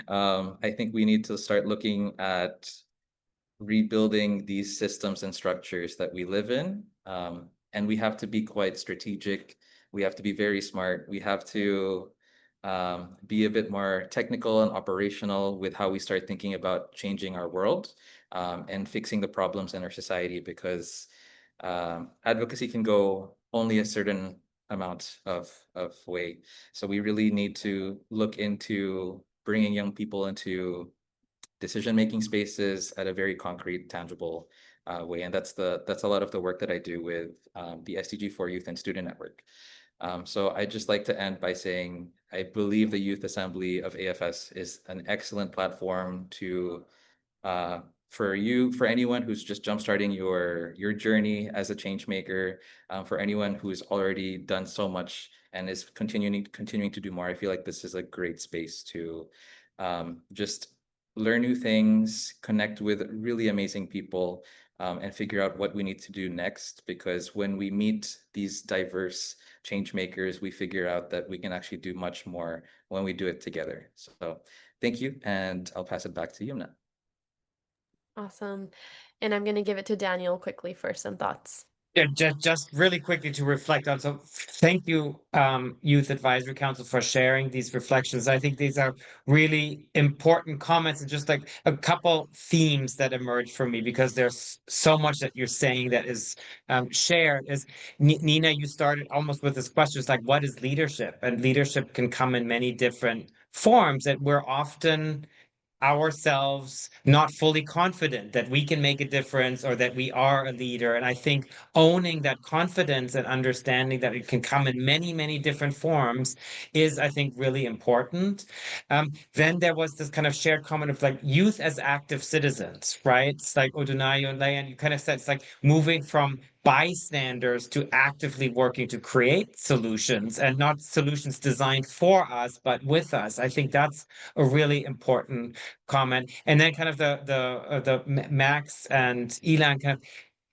I think we need to start looking at rebuilding these systems and structures that we live in. And we have to be quite strategic. We have to be very smart. We have to be a bit more technical and operational with how we start thinking about changing our world and fixing the problems in our society, because advocacy can go only a certain amount of way. So we really need to look into bringing young people into decision-making spaces at a very concrete, tangible way. And that's a lot of the work that I do with the SDG4 Youth and Student Network. So I'd just like to end by saying, I believe the Youth Assembly of AFS is an excellent platform to for anyone who's just jumpstarting your journey as a change maker, for anyone who's already done so much and is continuing to do more. I feel like this is a great space to just learn new things, connect with really amazing people, and figure out what we need to do next. Because when we meet these diverse change makers, we figure out that we can actually do much more when we do it together. So thank you, and I'll pass it back to Yumna. Awesome. And I'm going to give it to Daniel quickly for some thoughts. Yeah, just really quickly to reflect on. So thank you, Youth Advisory Council, for sharing these reflections. I think these are really important comments, and just like a couple themes that emerge for me, because there's so much that you're saying that is shared. Is Nina, you started almost with this question, it's like, what is leadership? And leadership can come in many different forms, that we're often ourselves not fully confident that we can make a difference or that we are a leader. And I think owning that confidence and understanding that it can come in many, many different forms is, I think, really important. Then there was this kind of shared comment of like youth as active citizens, right? It's like Odunayo and Leanne, you kind of said it's like moving from bystanders to actively working to create solutions, and not solutions designed for us, but with us. I think that's a really important comment. And then kind of the Max and Elan kind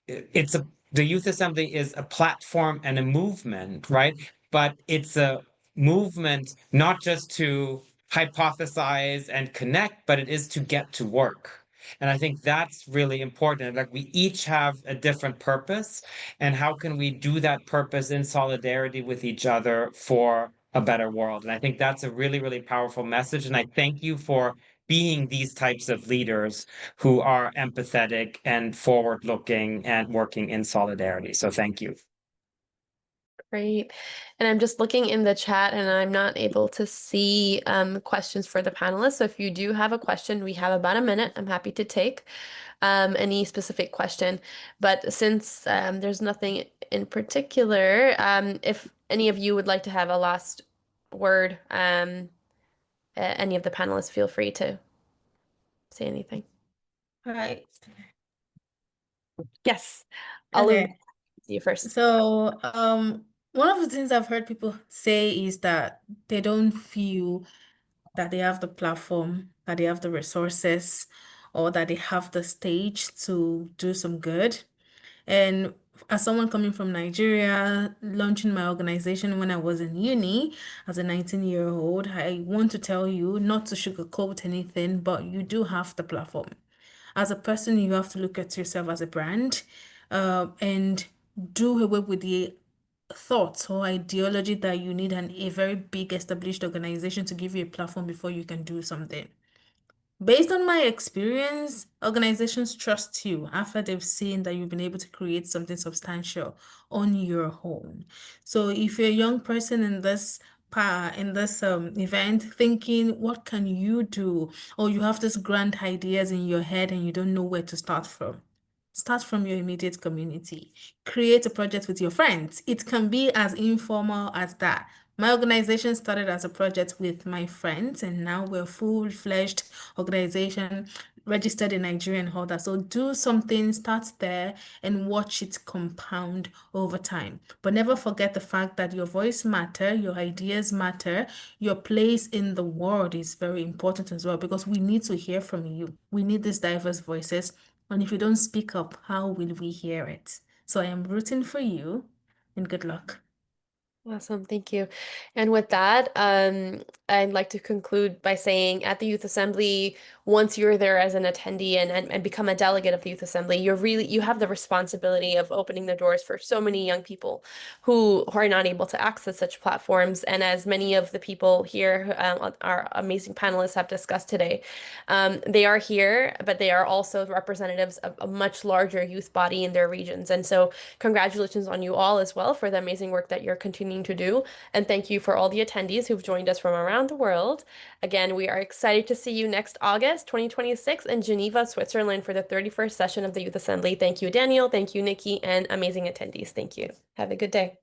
of, the Youth Assembly is a platform and a movement, right? But it's a movement not just to hypothesize and connect, but it is to get to work. And I think that's really important. Like, we each have a different purpose, and how can we do that purpose in solidarity with each other for a better world? And I think that's a really, really powerful message. And I thank you for being these types of leaders who are empathetic and forward-looking and working in solidarity. So thank you. Great. And I'm just looking in the chat and I'm not able to see questions for the panelists. So if you do have a question, we have about a minute. I'm happy to take any specific question. But since there's nothing in particular, if any of you would like to have a last word, any of the panelists, feel free to say anything. All right. Yes, I'll Okay. see you first. So, one of the things I've heard people say is that they don't feel that they have the platform, that they have the resources, or that they have the stage to do some good. And as someone coming from Nigeria, launching my organization when I was in uni as a 19-year-old, I want to tell you not to sugarcoat anything, but you do have the platform. As a person, you have to look at yourself as a brand, and do away with the thoughts or ideology that you need a very big established organization to give you a platform before you can do something. Based on my experience, organizations trust you after they've seen that you've been able to create something substantial on your own. So if you're a young person in this event thinking, what can you do? Or you have these grand ideas in your head and you don't know where to start from. Start from your immediate community. Create a project with your friends. It can be as informal as that. My organization started as a project with my friends, and now we're a full-fledged organization registered in Nigeria and all that. So do something, start there, and watch it compound over time. But never forget the fact that your voice matter, your ideas matter, your place in the world is very important as well, because we need to hear from you. We need these diverse voices. And if you don't speak up, how will we hear it? So I am rooting for you, and good luck. Awesome, thank you. And with that, I'd like to conclude by saying at the Youth Assembly, once you're there as an attendee and become a delegate of the Youth Assembly, you have the responsibility of opening the doors for so many young people who are not able to access such platforms. And as many of the people here, our amazing panelists have discussed today, they are here, but they are also representatives of a much larger youth body in their regions. And so congratulations on you all as well for the amazing work that you're continuing to do. And thank you for all the attendees who've joined us from around the world. Again, we are excited to see you next August 2026 in Geneva, Switzerland for the 31st session of the Youth Assembly. Thank you, Daniel. Thank you, Nikki, and amazing attendees. Thank you. Have a good day.